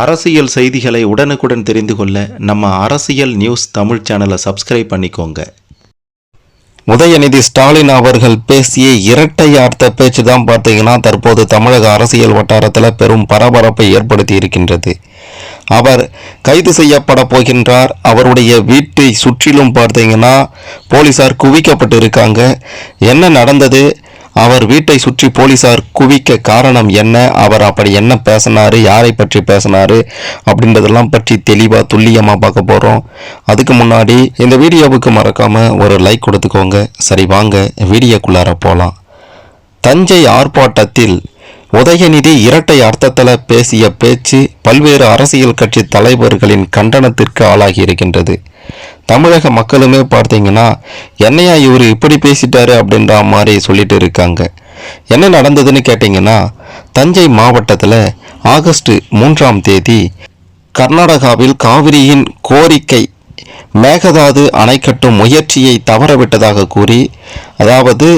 அரசியல் செய்திகளை உடனுக்குடன் தெரிந்து கொள்ள நம்ம அரசியல் நியூஸ் தமிழ் சேனலை சப்ஸ்கிரைப் பண்ணிக்கோங்க. உதயநிதி ஸ்டாலின் அவர்கள் பேசிய இரட்டை அர்த்த பேச்சு தான் பார்த்தீங்கன்னா தற்போது தமிழக அரசியல் வட்டாரத்தில் பெரும் பரபரப்பை ஏற்படுத்தி இருக்கின்றது. அவர் கைது செய்யப்பட போகின்றார். அவருடைய வீட்டை சுற்றிலும் பார்த்தீங்கன்னா போலீசார் குவிக்கப்பட்டு இருக்காங்க. என்ன நடந்தது, அவர் வீட்டை சுற்றி போலீசார் குவிக்க காரணம் என்ன, அவர் அப்படி என்ன பேசினாரு, யாரை பற்றி பேசினாரு அப்படின்றதெல்லாம் பற்றி தெளிவாக துல்லியமாக பார்க்க போகிறோம். அதுக்கு முன்னாடி இந்த வீடியோவுக்கு மறக்காமல் ஒரு லைக் கொடுத்துக்கோங்க. சரி, வாங்க வீடியோக்குள்ளார போகலாம். தஞ்சை ஆர்ப்பாட்டத்தில் உதயநிதி இரட்டை அர்த்தத்தில் பேசிய பேச்சு பல்வேறு அரசியல் கட்சி தலைவர்களின் கண்டனத்திற்கு ஆளாகி இருக்கின்றது. தமிழக மக்களுமே பார்த்தீங்கன்னா என்னையா இவர் இப்படி பேசிட்டாரு அப்படின்ற மாதிரி சொல்லிட்டு இருக்காங்க. என்ன நடந்ததுன்னு கேட்டிங்கன்னா, தஞ்சை மாவட்டத்தில் ஆகஸ்ட் 3ஆம் தேதி கர்நாடகாவில் காவிரியின் கோரிக்கை மேகதாது அணை கட்டும் முயற்சியை தவறவிட்டதாக கூறி, அதாவது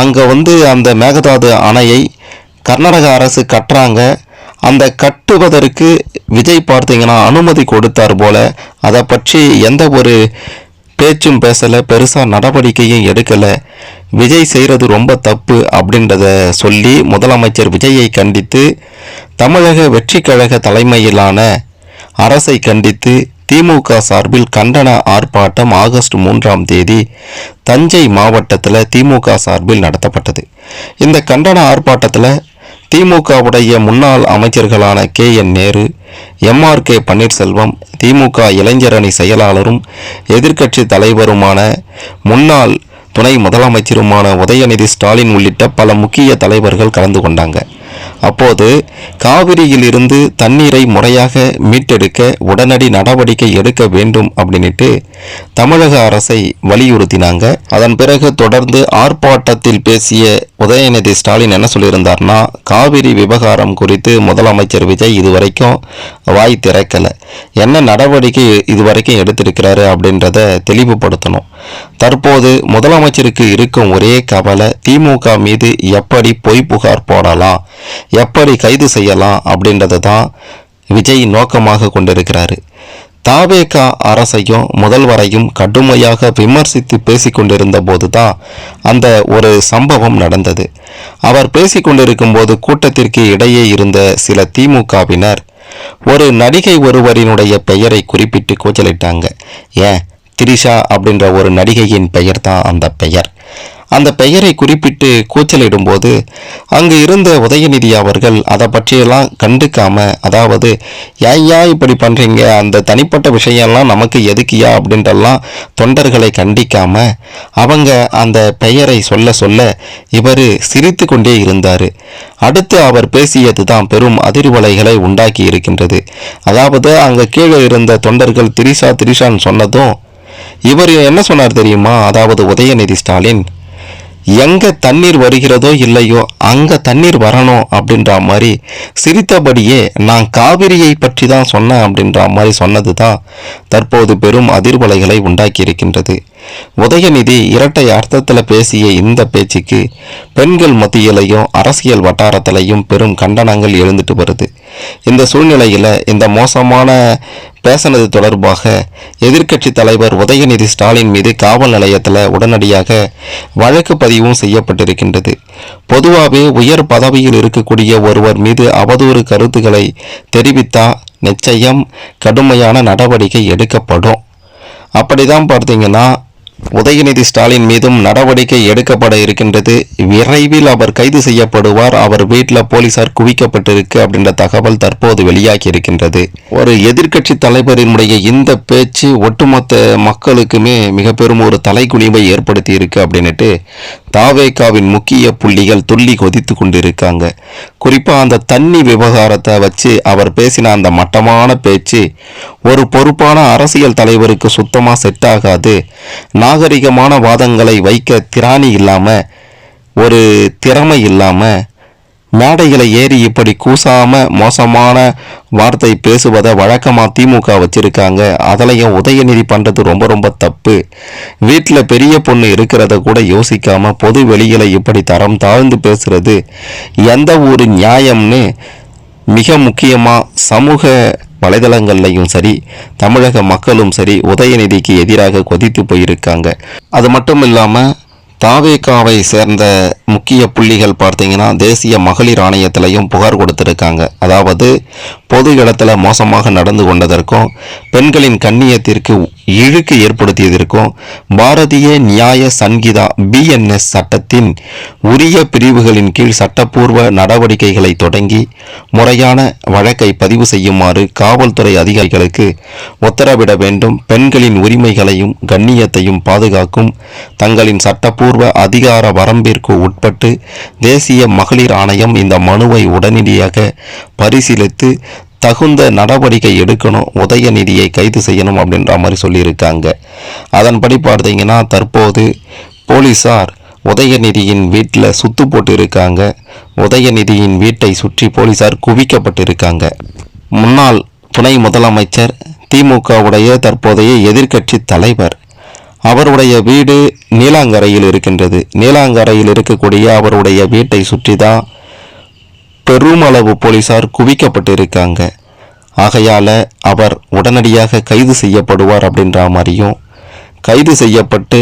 அங்கே அந்த மேகதாது அணையை கர்நாடக அரசு கட்டுறாங்க, அந்த கட்டுவதற்கு விஜய் பார்த்தீங்கன்னா அனுமதி கொடுத்தார் போல. அதை பற்றி எந்த ஒரு பேச்சும் பேசலை, பெருசாக நடவடிக்கையும் எடுக்கலை. விஜய் செய்கிறது ரொம்ப தப்பு அப்படின்றத சொல்லி முதலமைச்சர் விஜயை கண்டித்து தமிழக வெற்றி கழக தலைமையிலான அரசை கண்டித்து திமுக சார்பில் கண்டன ஆர்ப்பாட்டம் ஆகஸ்ட் 3ஆம் தேதி தஞ்சை மாவட்டத்தில் திமுக சார்பில் நடத்தப்பட்டது. இந்த கண்டன ஆர்ப்பாட்டத்தில் திமுகவுடைய முன்னாள் அமைச்சர்களான KN நேரு, MRK பன்னீர்செல்வம், திமுக இளைஞரணி செயலாளரும் எதிர்க்கட்சி தலைவருமான முன்னாள் துணை முதலமைச்சருமான உதயநிதி ஸ்டாலின் உள்ளிட்ட பல முக்கிய தலைவர்கள் கலந்து கொண்டாங்க. அப்போது காவிரியில் இருந்து தண்ணீரை முறையாக மீட்டெடுக்க உடனடி நடவடிக்கை எடுக்க வேண்டும் அப்படின்ட்டு தமிழக அரசை வலியுறுத்தினாங்க. அதன் பிறகு தொடர்ந்து ஆர்ப்பாட்டத்தில் பேசிய உதயநிதி ஸ்டாலின் என்ன சொல்லியிருந்தார்னா, காவிரி விவகாரம் குறித்து முதலமைச்சர் விஜய் இதுவரைக்கும் வாய் திறக்கலை, என்ன நடவடிக்கை இதுவரைக்கும் எடுத்திருக்கிறாரு அப்படின்றத தெளிவுபடுத்தணும். தற்போது முதலமைச்சருக்கு இருக்கும் ஒரே கவலை திமுக மீது எப்படி பொய் புகார் போடலாம், எப்படி கைது செய்யலாம் அப்படின்றத தான் விஜய் நோக்கமாக கொண்டிருக்கிறாரு. தாவேக அரசையும் முதல்வரையும் கடுமையாக விமர்சித்து பேசிக்கொண்டிருந்த போது தான் அந்த ஒரு சம்பவம் நடந்தது. அவர் பேசிக்கொண்டிருக்கும் போது கூட்டத்திற்கு இடையே இருந்த சில திமுகவினர் ஒரு நடிகை ஒருவரினுடைய பெயரை குறிப்பிட்டு கூச்சலிட்டாங்க. ஏன், திரிஷா அப்படின்ற ஒரு நடிகையின் பெயர் தான் அந்த பெயர். அந்த பெயரை குறிப்பிட்டு கூச்சலிடும்போது அங்கு இருந்த உதயநிதி அவர்கள் அதை பற்றியெல்லாம் கண்டுக்காம, அதாவது ஏயா இப்படி பண்ணுறீங்க, அந்த தனிப்பட்ட விஷயம்லாம் நமக்கு எதுக்கியா அப்படின்றலாம் தொண்டர்களை கண்டிக்காம அவங்க அந்த பெயரை சொல்ல சொல்ல இவர் சிரித்து கொண்டே இருந்தார். அடுத்து அவர் பேசியது தான் பெரும் அதிர்வலைகளை உண்டாக்கி இருக்கின்றது. அதாவது அங்கே கீழே இருந்த தொண்டர்கள் திரிஷா திரிஷான்னு சொன்னதும் இவர் என்ன சொன்னார் தெரியுமா, அதாவது உதயநிதி ஸ்டாலின், எங்கே தண்ணீர் வருகிறதோ இல்லையோ அங்கே தண்ணீர் வரணும் அப்படின்ற மாதிரி சிரித்தபடியே நான் காவிரியை பற்றி தான் சொன்னேன் அப்படின்ற மாதிரி சொன்னது தான் தற்போது பெரும் அதிர்வலைகளை உண்டாக்கி இருக்கின்றது. உதயநிதி இரட்டை அர்த்தத்தில் பேசிய இந்த பேச்சுக்கு பெண்கள் மத்தியிலையும் அரசியல் வட்டாரத்திலையும் பெரும் கண்டனங்கள் எழுந்துட்டு வருது. இந்த சூழ்நிலையில் இந்த மோசமான பேசினது தொடர்பாக எதிர்க்கட்சி தலைவர் உதயநிதி ஸ்டாலின் மீது காவல் நிலையத்தில் உடனடியாக வழக்கு பதிவும் செய்யப்பட்டிருக்கின்றது. பொதுவாகவே உயர் பதவியில் இருக்கக்கூடிய ஒருவர் மீது அவதூறு கருத்துக்களை தெரிவித்தா நிச்சயம் கடுமையான நடவடிக்கை எடுக்கப்படும். அப்படிதான் பார்த்தீங்கன்னா உதயநிதி ஸ்டாலின் மீதும் நடவடிக்கை எடுக்கப்பட இருக்கின்றது. விரைவில் அவர் கைது செய்யப்படுவார். அவர் வீட்டில் போலீசார் குவிக்கப்பட்டிருக்கு அப்படின்ற தகவல் தற்போது வெளியாகி இருக்கின்றது. ஒரு எதிர்க்கட்சி தலைவரினுடைய இந்த பேச்சு ஒட்டுமொத்த மக்களுக்குமே மிக பெரும் ஒரு தலைகுனிவை ஏற்படுத்தி இருக்கு அப்படின்ட்டு தாவேகாவின் முக்கிய புள்ளிகள் துள்ளி கொதித்து கொண்டிருக்காங்க. குறிப்பாக அந்த தண்ணி விவகாரத்தை வச்சு அவர் பேசின அந்த மட்டமான பேச்சு ஒரு பொறுப்பான அரசியல் தலைவருக்கு சுத்தமாக செட் ஆகாது. நாகரிகமான வாதங்களை வைக்க திராணி இல்லாமல், ஒரு திறமை இல்லாமல் மேடைகளை ஏறி இப்படி கூசாம மோசமான வார்த்தை பேசுவதை வழக்கமாக திமுக வச்சிருக்காங்க. அதிலையும் உதயநிதி பண்ணுறது ரொம்ப ரொம்ப தப்பு. வீட்டில் பெரிய பொண்ணு இருக்கிறத கூட யோசிக்காம பொது வெளியில் இப்படி தரம் தாழ்ந்து பேசுறது எந்த ஒரு நியாயம்னு மிக முக்கியமாக சமூக வலைதளங்கள்லையும் சரி, தமிழக மக்களும் சரி உதயநிதிக்கு எதிராக கொதித்து போயிருக்காங்க. அது மட்டும் இல்லாமல் தாவேகாவை சேர்ந்த முக்கிய புள்ளிகள் பார்த்தீங்கன்னா தேசிய மகளிர் ஆணையத்திலையும் புகார் கொடுத்திருக்காங்க. அதாவது பொது இடத்துல மோசமாக நடந்து கொண்டதற்கும் பெண்களின் கண்ணியத்திற்கு இழுக்கு ஏற்படுத்தியதற்கும் பாரதிய நியாய சங்கீதா BNS சட்டத்தின் உரிய பிரிவுகளின் கீழ் சட்டப்பூர்வ நடவடிக்கைகளை தொடங்கி முறையான வழக்கை பதிவு செய்யுமாறு காவல்துறை அதிகாரிகளுக்கு உத்தரவிட வேண்டும். பெண்களின் உரிமைகளையும் கண்ணியத்தையும் பாதுகாக்கும் தங்களின் சட்டப்பூர்வ அதிகார வரம்பிற்கு உட்பட்டு தேசிய மகளிர் ஆணையம் இந்த மனுவை உடனடியாக பரிசீலித்து தகுந்த நடவடிக்கை எடுக்கணும், உதயநிதியை கைது செய்யணும் அப்படின்ற மாதிரி சொல்லியிருக்காங்க. அதன்படி பார்த்தீங்கன்னா தற்போது போலீசார் உதயநிதியின் வீட்டில் சுத்து போட்டு இருக்காங்க. உதயநிதியின் வீட்டை சுற்றி போலீசார் குவிக்கப்பட்டிருக்காங்க. முன்னாள் துணை முதலமைச்சர் திமுகவுடைய தற்போதைய எதிர்க்கட்சி தலைவர் அவருடைய வீடு நீலாங்கரையில் இருக்கின்றது. நீலாங்கரையில் இருக்கக்கூடிய அவருடைய வீட்டை சுற்றி தான் பெருமளவு போலீசார் குவிக்கப்பட்டிருக்காங்க. ஆகையால் அவர் உடனடியாக கைது செய்யப்படுவார் அப்படின்ற மாதிரியும், கைது செய்யப்பட்டு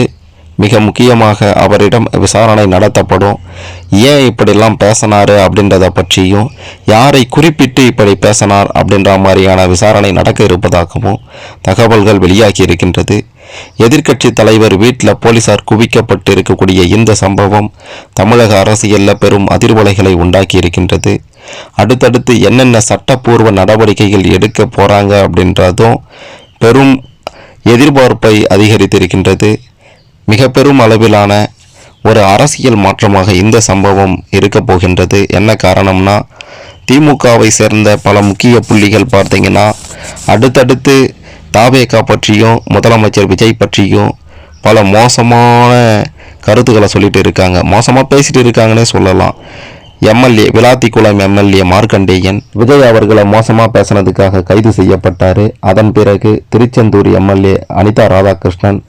மிக முக்கியமாக அவரிடம் விசாரணை நடத்தப்படும். ஏன் இப்படிலாம் பேசினார் அப்படின்றத பற்றியும், யாரை குறிப்பிட்டு இப்படி பேசினார் அப்படின்ற மாதிரியான விசாரணை நடக்க இருப்பதாகவும் தகவல்கள் வெளியாகி இருக்கின்றது. எதிர்க்கட்சி தலைவர் வீட்டில் போலீசார் குவிக்கப்பட்டு இருக்கக்கூடிய இந்த சம்பவம் தமிழக அரசியலில் பெரும் அதிர்வலைகளை உண்டாக்கி இருக்கின்றது. அடுத்தடுத்து என்னென்ன சட்டப்பூர்வ நடவடிக்கைகள் எடுக்க போகிறாங்க அப்படின்றதும் பெரும் எதிர்பார்ப்பை அதிகரித்திருக்கின்றது. மிக பெரும் அளவிலான ஒரு அரசியல் மாற்றமாக இந்த சம்பவம் இருக்க போகின்றது. என்ன காரணம்னா திமுகவை சேர்ந்த பல முக்கிய புள்ளிகள் பார்த்தீங்கன்னா அடுத்தடுத்து தாவேகா பற்றியும் முதலமைச்சர் விஜய் பற்றியும் பல மோசமான கருத்துக்களை சொல்லிட்டு இருக்காங்க. மோசமாக பேசிட்டு இருக்காங்கன்னே சொல்லலாம். எம்எல்ஏ விளாத்திக்குளம் எம்எல்ஏ மார்க்கண்டேயன் விஜய் அவர்களை மோசமாக பேசினதுக்காக கைது செய்யப்பட்டார். அதன் பிறகு திருச்செந்தூர் எம்எல்ஏ அனிதா ராதாகிருஷ்ணன்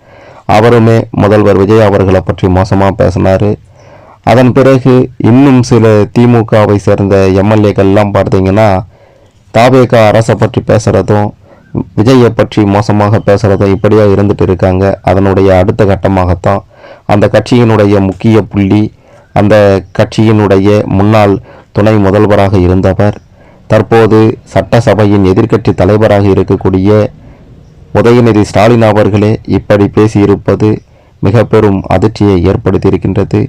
அவருமே முதல்வர் விஜய் அவர்களை பற்றி மோசமாக பேசினார். அதன் பிறகு இன்னும் சில திமுகவை சேர்ந்த எம்எல்ஏக்கள்லாம் பார்த்தீங்கன்னா தாவேகா அரசை பற்றி பேசுகிறதும் விஜயை பற்றி மோசமாக பேசுகிறதும் இப்படியே இருந்துட்டு இருக்காங்க. அதனுடைய அடுத்த கட்டமாகத்தான் அந்த கட்சியினுடைய முக்கிய புள்ளி, அந்த கட்சியினுடைய முன்னாள் துணை முதல்வராக இருந்தவர், தற்போது சட்டசபையின் எதிர்க்கட்சி தலைவராக இருக்கக்கூடிய உதயநிதி ஸ்டாலின் அவர்களே இப்படி பேசியிருப்பது மிக பெரும் அதிர்ச்சியை ஏற்படுத்தியிருக்கின்றது.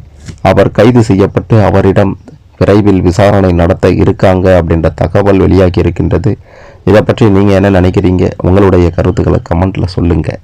அவர் கைது செய்யப்பட்டு அவரிடம் விரைவில் விசாரணை நடத்த இருக்காங்க அப்படின்ற தகவல் வெளியாகி இருக்கின்றது. இதை பற்றி நீங்கள் என்ன நினைக்கிறீங்க? உங்களுடைய கருத்துக்களை கமெண்ட்டில் சொல்லுங்கள்.